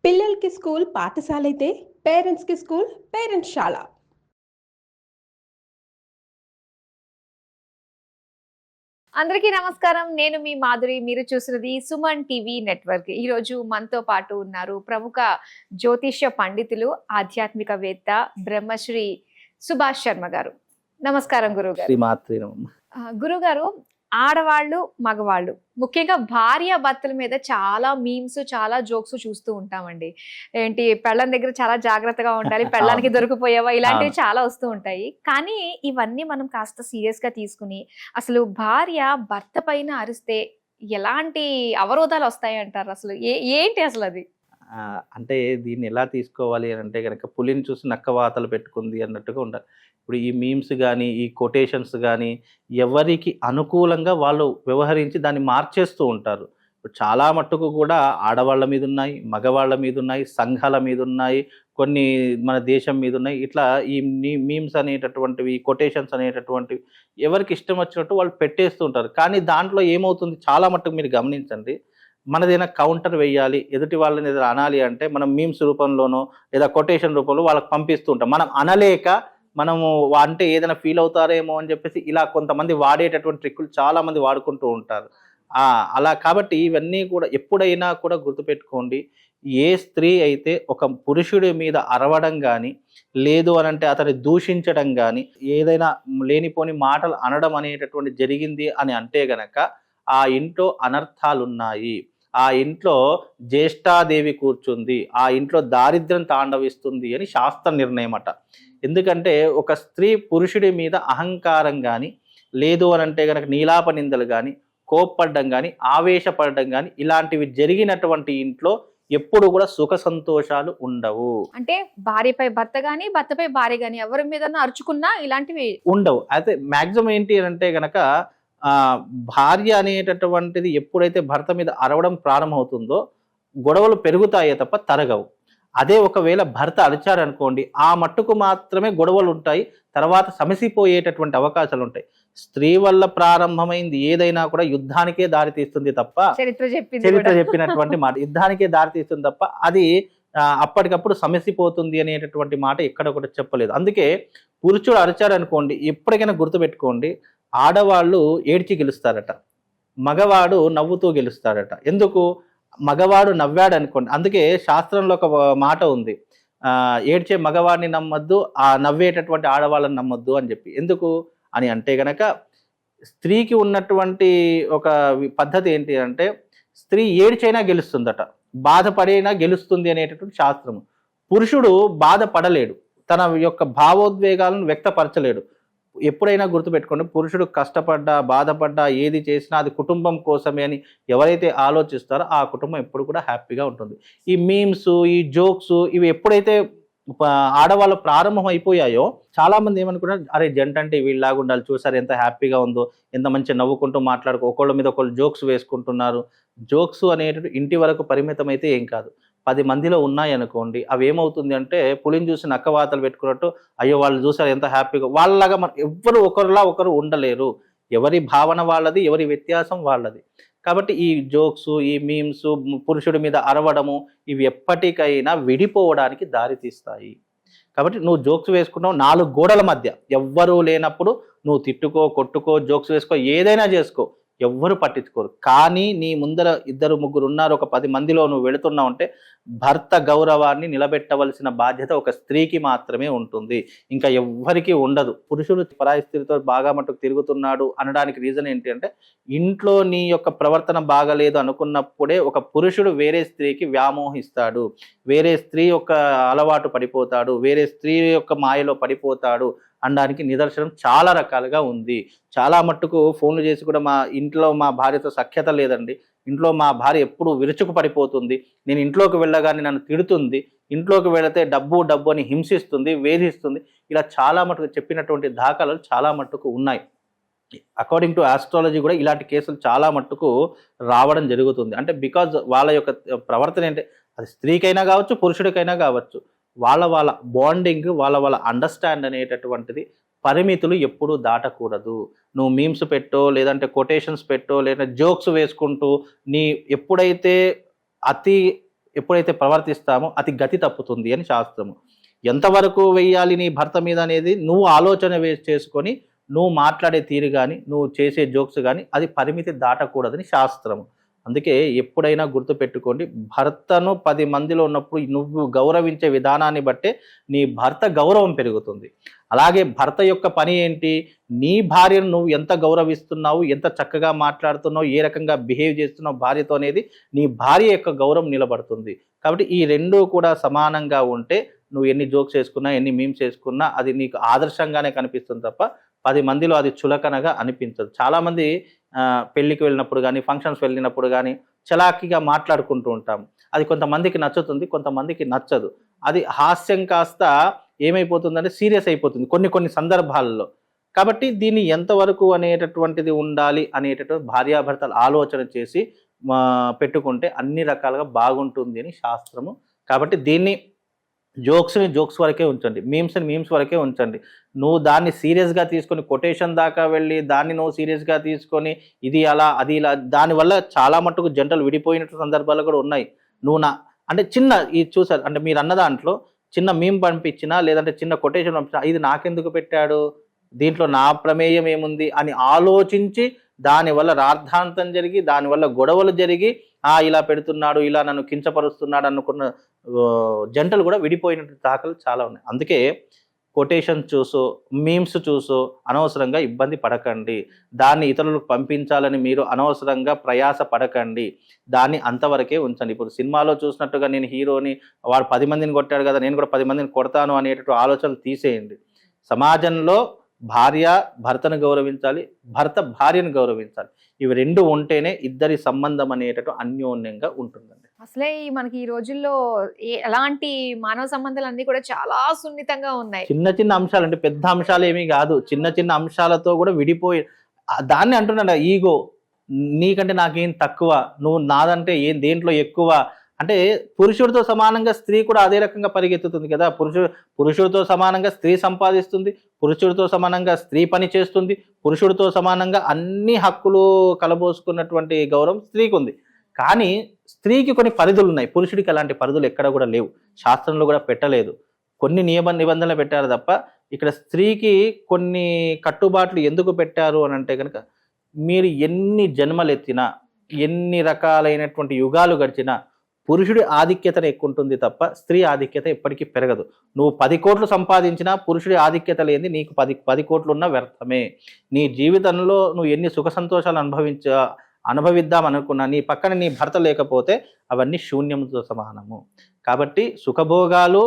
పిల్లలకి స్కూల్ పాఠశాలైతే పేరెంట్స్‌కి స్కూల్ పేరెంట్స్‌శాల. అందరికీ నమస్కారం. నేను మీ మాధురి. మీరు చూస్తున్నది సుమన్ టీవీ నెట్వర్క్. ఈరోజు మనతో పాటు ఉన్నారు ప్రముఖ జ్యోతిష్య పండితులు, ఆధ్యాత్మికవేత్త బ్రహ్మశ్రీ సుభాష్ శర్మ గారు. నమస్కారం గురువుగారు. శ్రీమాత్రే నమః. గురుగారు, ఆడవాళ్ళు, మగవాళ్ళు ముఖ్యంగా భార్య భర్తల మీద చాలా మీమ్స్, చాలా జోక్స్ చూస్తూ ఉంటామండి. ఏంటి పెళ్ళాం దగ్గర చాలా జాగ్రత్తగా ఉండాలి, పెళ్ళానికి దొరికిపోయావా, ఇలాంటివి చాలా వస్తూ ఉంటాయి. కానీ ఇవన్నీ మనం కాస్త సీరియస్ గా తీసుకుని అసలు భార్య భర్త పైన అరిస్తే ఎలాంటి అవరోధాలు వస్తాయి అంటారు? అసలు ఏంటి అసలు అది? అంటే దీన్ని ఎలా తీసుకోవాలి అని అంటే కనుక పులిని చూసి నక్క వాతలు పెట్టుకుంది అన్నట్టుగా ఉండాలి. ఇప్పుడు ఈ మీమ్స్ కానీ, ఈ కొటేషన్స్ కానీ ఎవరికి అనుకూలంగా వాళ్ళు వ్యవహరించి దాన్ని మార్చేస్తూ ఉంటారు. ఇప్పుడు చాలా మట్టుకు కూడా ఆడవాళ్ళ మీద ఉన్నాయి, మగవాళ్ళ మీద ఉన్నాయి, సంఘాల మీద ఉన్నాయి, కొన్ని మన దేశం మీద ఉన్నాయి. ఇట్లా ఈ మీమ్స్ అనేటటువంటివి, కొటేషన్స్ అనేటటువంటివి ఎవరికి ఇష్టం వచ్చినట్టు వాళ్ళు పెట్టేస్తూ ఉంటారు. కానీ దాంట్లో ఏమవుతుంది, చాలా మట్టుకు మీరు గమనించండి, మనదైనా కౌంటర్ వేయాలి, ఎదుటి వాళ్ళని ఏదైనా అనాలి అంటే మనం మీమ్స్ రూపంలోనో లేదా కొటేషన్ రూపంలో వాళ్ళకి పంపిస్తూ ఉంటాం. మనం అనలేక మనము అంటే ఏదైనా ఫీల్ అవుతారేమో అని చెప్పేసి ఇలా కొంతమంది వాడేటటువంటి ట్రిక్కులు చాలా మంది వాడుకుంటూ ఉంటారు. అలా కాబట్టి ఇవన్నీ కూడా ఎప్పుడైనా కూడా గుర్తుపెట్టుకోండి, ఏ స్త్రీ అయితే ఒక పురుషుడి మీద అరవడం కానీ, లేదు అని అంటే అతన్ని దూషించడం కానీ, ఏదైనా లేనిపోని మాటలు అనడం అనేటటువంటి జరిగింది అని అంటే గనక ఆ ఇంట్లో అనర్థాలున్నాయి, ఆ ఇంట్లో జ్యేష్ఠాదేవి కూర్చుంది, ఆ ఇంట్లో దారిద్ర్యం తాండవిస్తుంది అని శాస్త్ర నిర్ణయం అట. ఎందుకంటే ఒక స్త్రీ పురుషుడి మీద అహంకారం కానీ, లేదు అని అంటే కనుక నీలాప నిందలు కానీ, కోప్పడడం కానీ, ఆవేశపడడం కానీ ఇలాంటివి జరిగినటువంటి ఇంట్లో ఎప్పుడు కూడా సుఖ సంతోషాలు ఉండవు. అంటే భార్యపై భర్త గాని, భర్తపై భార్య గాని ఎవరి మీద అరుచుకున్నా ఇలాంటివి ఉండవు. అయితే మాక్సిమం ఏంటి అంటే గనక భార్య అనేటటువంటిది ఎప్పుడైతే భర్త మీద అరవడం ప్రారంభమవుతుందో గొడవలు పెరుగుతాయే తప్ప తరగవు. అదే ఒకవేళ భర్త అరిచారనుకోండి, ఆ మట్టుకు మాత్రమే గొడవలు ఉంటాయి, తర్వాత సమసిపోయేటటువంటి అవకాశాలు ఉంటాయి. స్త్రీ వల్ల ప్రారంభమైంది ఏదైనా కూడా యుద్ధానికే దారి తీస్తుంది తప్ప, చరిత్ర చెప్పినటువంటి మాట యుద్ధానికే దారి తీస్తుంది తప్ప అది అప్పటికప్పుడు సమసిపోతుంది అనేటటువంటి మాట ఎక్కడ కూడా చెప్పలేదు. అందుకే పురుషుడు అరిచారనుకోండి, ఎప్పటికైనా గుర్తుపెట్టుకోండి, ఆడవాళ్ళు ఏడ్చి గెలుస్తారట, మగవాడు నవ్వుతూ గెలుస్తాడట. ఎందుకు? మగవాడు నవ్వాడు అనుకోండి, అందుకే శాస్త్రంలో ఒక మాట ఉంది, ఏడ్చే మగవాడిని నమ్మొద్దు, ఆ నవ్వేటటువంటి ఆడవాళ్ళని నమ్మొద్దు అని చెప్పి. ఎందుకు అని అంటే గనక స్త్రీకి ఉన్నటువంటి ఒక పద్ధతి ఏంటి అంటే, స్త్రీ ఏడ్చైనా గెలుస్తుందట, బాధపడైనా గెలుస్తుంది అనేటటువంటి శాస్త్రము. పురుషుడు బాధపడలేడు, తన యొక్క భావోద్వేగాలను వ్యక్తపరచలేడు. ఎప్పుడైనా గుర్తుపెట్టుకోండి, పురుషుడు కష్టపడ్డా, బాధపడ్డా, ఏది చేసినా అది కుటుంబం కోసమే అని ఎవరైతే ఆలోచిస్తారో ఆ కుటుంబం ఎప్పుడు కూడా హ్యాపీగా ఉంటుంది. ఈ మీమ్స్, ఈ జోక్స్ ఇవి ఎప్పుడైతే ఆడవాళ్ళు ప్రారంభం అయిపోయాయో చాలా మంది ఏమనుకున్నారు, అరే జంట అంటే వీళ్ళలాగా ఉండాలి, చూసారు ఎంత హ్యాపీగా ఉందో, ఎంత మంచిగా నవ్వుకుంటూ మాట్లాడుకో, ఒకళ్ళ మీద ఒకళ్ళు జోక్స్ వేసుకుంటున్నారు. జోక్స్ అనేటువంటి ఇంటి వరకు పరిమితం అయితే ఏం కాదు, 10 మందిలో ఉన్నాయనుకోండి, అవి ఏమవుతుంది అంటే పులిని చూసి నక్క వాతలు పెట్టుకున్నట్టు, అయ్యో వాళ్ళు చూసారు ఎంత హ్యాపీగా, వాళ్ళలాగా మనం ఎవ్వరు ఒకరిలా ఒకరు ఉండలేరు. ఎవరి భావన వాళ్ళది, ఎవరి వ్యత్యాసం వాళ్ళది. కాబట్టి ఈ జోక్స్, ఈ మీమ్స్, పురుషుడి మీద అరవడము ఇవి ఎప్పటికైనా విడిపోవడానికి దారి తీస్తాయి. కాబట్టి నువ్వు జోక్స్ వేసుకున్నావు 4 గోడల మధ్య, ఎవ్వరూ లేనప్పుడు నువ్వు తిట్టుకో, కొట్టుకో, జోక్స్ వేసుకో, ఏదైనా చేసుకో, ఎవ్వరు పట్టించుకోరు. కానీ నీ ముందర 2, 3 ఉన్నారు, ఒక 10 మందిలో నువ్వు వెళుతున్నావు అంటే భర్త గౌరవాన్ని నిలబెట్టవలసిన బాధ్యత ఒక స్త్రీకి మాత్రమే ఉంటుంది, ఇంకా ఎవ్వరికీ ఉండదు. పురుషుడు పరాయి స్త్రీతో బాగా మట్టుకు తిరుగుతున్నాడు అనడానికి రీజన్ ఏంటి అంటే, ఇంట్లో నీ యొక్క ప్రవర్తన బాగలేదు అనుకున్నప్పుడే ఒక పురుషుడు వేరే స్త్రీకి వ్యామోహిస్తాడు, వేరే స్త్రీ యొక్క అలవాటు పడిపోతాడు, వేరే స్త్రీ యొక్క మాయలో పడిపోతాడు అనడానికి నిదర్శనం చాలా రకాలుగా ఉంది. చాలా మట్టుకు ఫోన్లు చేసి కూడా మా ఇంట్లో మా భార్యతో సఖ్యత లేదండి, ఇంట్లో మా భార్య ఎప్పుడు విరుచుకు పడిపోతుంది, నేను ఇంట్లోకి వెళ్ళగానే నన్ను తిడుతుంది, ఇంట్లోకి వెళితే డబ్బు డబ్బు అని హింసిస్తుంది, వేధిస్తుంది, ఇలా చాలా మట్టుకు చెప్పినటువంటి దాఖలు చాలా మట్టుకు ఉన్నాయి. అకార్డింగ్ టు ఆస్ట్రాలజీ కూడా ఇలాంటి కేసులు చాలా మట్టుకు రావడం జరుగుతుంది. అంటే బికాజ్ వాళ్ళ యొక్క ప్రవర్తన ఏంటి, అది స్త్రీకైనా కావచ్చు, పురుషుడికైనా కావచ్చు, వాళ్ళ బాండింగ్, వాళ్ళ అండర్స్టాండ్ అనేటటువంటిది పరిమితులు ఎప్పుడూ దాటకూడదు. నువ్వు మీమ్స్ పెట్టో, లేదంటే కొటేషన్స్ పెట్టో, లేదా జోక్స్ వేసుకుంటూ నీ ఎప్పుడైతే అతి ఎప్పుడైతే ప్రవర్తిస్తామో అది గతి తప్పుతుంది అని శాస్త్రము. ఎంతవరకు వెయ్యాలి నీ భర్త మీద అనేది నువ్వు ఆలోచన చేసుకొని నువ్వు మాట్లాడే తీరు కానీ నువ్వు చేసే జోక్స్ కానీ అది పరిమితి దాటకూడదని శాస్త్రము. అందుకే ఎప్పుడైనా గుర్తుపెట్టుకోండి, భర్తను 10 మందిలో ఉన్నప్పుడు నువ్వు గౌరవించే విధానాన్ని బట్టే నీ భర్త గౌరవం పెరుగుతుంది. అలాగే భర్త యొక్క పని ఏంటి, నీ భార్యను నువ్వు ఎంత గౌరవిస్తున్నావు, ఎంత చక్కగా మాట్లాడుతున్నావు, ఏ రకంగా బిహేవ్ చేస్తున్నావు భార్యతో అనేది నీ భార్య యొక్క గౌరవం నిలబడుతుంది. కాబట్టి ఈ రెండూ కూడా సమానంగా ఉంటే నువ్వు ఎన్ని జోక్స్ వేసుకున్నా ఎన్ని మీమ్స్ వేసుకున్నా అది నీకు ఆదర్శంగానే కనిపిస్తుంది తప్ప 10 మందిలో అది చులకనగా అనిపించదు. చాలామంది పెళ్ళికి వెళ్ళినప్పుడు కానీ ఫంక్షన్స్ వెళ్ళినప్పుడు కానీ చలాకీగా మాట్లాడుకుంటూ ఉంటాం. అది కొంతమందికి నచ్చుతుంది, కొంతమందికి నచ్చదు. అది హాస్యం కాస్త ఏమైపోతుందంటే సీరియస్ అయిపోతుంది కొన్ని సందర్భాల్లో. కాబట్టి దీన్ని ఎంతవరకు అనేటటువంటిది ఉండాలి అనేటటువంటి భార్యాభర్తలు ఆలోచన చేసి పెట్టుకుంటే అన్ని రకాలుగా బాగుంటుంది అని శాస్త్రము. కాబట్టి దీన్ని జోక్స్ వరకే ఉంచండి, మీమ్స్ వరకే ఉంచండి. నువ్వు దాన్ని సీరియస్గా తీసుకొని కొటేషన్ దాకా వెళ్ళి దాన్ని నువ్వు సీరియస్గా తీసుకొని ఇది అలా అది ఇలా, దానివల్ల చాలా మట్టుకు జంటలు విడిపోయిన సందర్భాలు కూడా ఉన్నాయి. నువ్వు అంటే చిన్న ఇది చూసారు అంటే మీరు అన్న దాంట్లో చిన్న మీమ్ పంపించినా లేదంటే చిన్న కొటేషన్ పంపించినా ఇది నాకెందుకు పెట్టాడు, దీంట్లో నా ప్రమేయం ఏముంది అని ఆలోచించి దానివల్ల రాద్ధాంతం జరిగి దానివల్ల గొడవలు జరిగి ఇలా పెడుతున్నాడు, ఇలా నన్ను కించపరుస్తున్నాడు అనుకున్న జంటలు కూడా విడిపోయిన దాఖలు చాలా ఉన్నాయి. అందుకే కొటేషన్ చూసో మీమ్స్ చూసో అనవసరంగా ఇబ్బంది పడకండి. దాన్ని ఇతరులకు పంపించాలని మీరు అనవసరంగా ప్రయాస పడకండి. దాన్ని అంతవరకే ఉంచండి. ఇప్పుడు సినిమాలో చూసినట్టుగా నేను హీరోని, వాడు 10 మందిని కొట్టాడు కదా నేను కూడా 10 మందిని కొడతాను అనేటటువంటి ఆలోచనలు తీసేయండి. సమాజంలో భార్య భర్తను గౌరవించాలి, భర్త భార్యను గౌరవించాలి. ఇవి రెండు ఉంటేనే ఇద్దరి సంబంధం అనేటట్టు అన్యోన్యంగా ఉంటుందండి. అసలే మనకి ఈ రోజుల్లో ఎలాంటి మానవ సంబంధాలు అన్ని కూడా చాలా సున్నితంగా ఉన్నాయి. చిన్న అంశాలు అంటే పెద్ద అంశాలు ఏమీ కాదు, చిన్న అంశాలతో కూడా విడిపోయి దాన్ని అంటున్నాడు ఈగో. నీకంటే నాకేం తక్కువ, నువ్వు నాదంటే దేంట్లో ఎక్కువ అంటే పురుషుడితో సమానంగా స్త్రీ కూడా అదే రకంగా పరిగెత్తుతుంది కదా. పురుషుడితో సమానంగా స్త్రీ సంపాదిస్తుంది, పురుషుడితో సమానంగా స్త్రీ పని చేస్తుంది, పురుషుడితో సమానంగా అన్ని హక్కులు కలబోసుకున్నటువంటి గౌరవం స్త్రీకి ఉంది. కానీ స్త్రీకి కొన్ని పరిధులు ఉన్నాయి, పురుషుడికి అలాంటి పరిధులు ఎక్కడ కూడా లేవు, శాస్త్రంలో కూడా పెట్టలేదు. కొన్ని నిబంధనలు పెట్టారు తప్ప ఇక్కడ స్త్రీకి కొన్ని కట్టుబాట్లు ఎందుకు పెట్టారు అని అంటే కనుక మీరు ఎన్ని జన్మలు ఎత్తినా ఎన్ని రకాలైనటువంటి యుగాలు గడిచినా పురుషుడి ఆధిక్యత ఎక్కువ ఉంటుంది తప్ప స్త్రీ ఆధిక్యత ఎప్పటికీ పెరగదు. నువ్వు 10 కోట్లు సంపాదించినా పురుషుడి ఆధిక్యత లేని నీకు 10 కోట్లు ఉన్న వ్యర్థమే. నీ జీవితంలో నువ్వు ఎన్ని సుఖ సంతోషాలు అనుభవిద్దాం అనుకున్నా నీ పక్కన నీ భర్త లేకపోతే అవన్నీ శూన్యంతో సమానము. కాబట్టి సుఖభోగాలు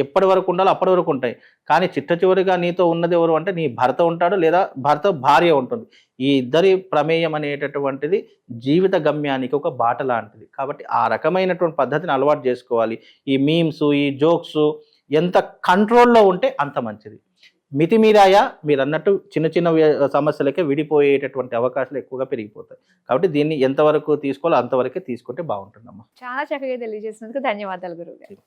ఎప్పటి వరకు ఉండాలో అప్పటి వరకు ఉంటాయి. కానీ చిట్ట చివరిగా నీతో ఉన్నది ఎవరు అంటే నీ భర్త ఉంటాడు, లేదా భర్త భార్య ఉంటుంది. ఈ ఇద్దరి ప్రమేయం అనేటటువంటిది జీవిత గమ్యానికి ఒక బాట లాంటిది. కాబట్టి ఆ రకమైనటువంటి పద్ధతిని అలవాటు చేసుకోవాలి. ఈ మీమ్స్ ఈ జోక్స్ ఎంత కంట్రోల్లో ఉంటే అంత మంచిది. మితిమీరాయా మీరు అన్నట్టు చిన్న సమస్యలకే విడిపోయేటటువంటి అవకాశాలు ఎక్కువగా పెరిగిపోతాయి. కాబట్టి దీన్ని ఎంతవరకు తీసుకోవాలో అంతవరకే తీసుకుంటే బాగుంటుందమ్మా. చాలా చక్కగా తెలియజేసినందుకు ధన్యవాదాలు గురువు గారు.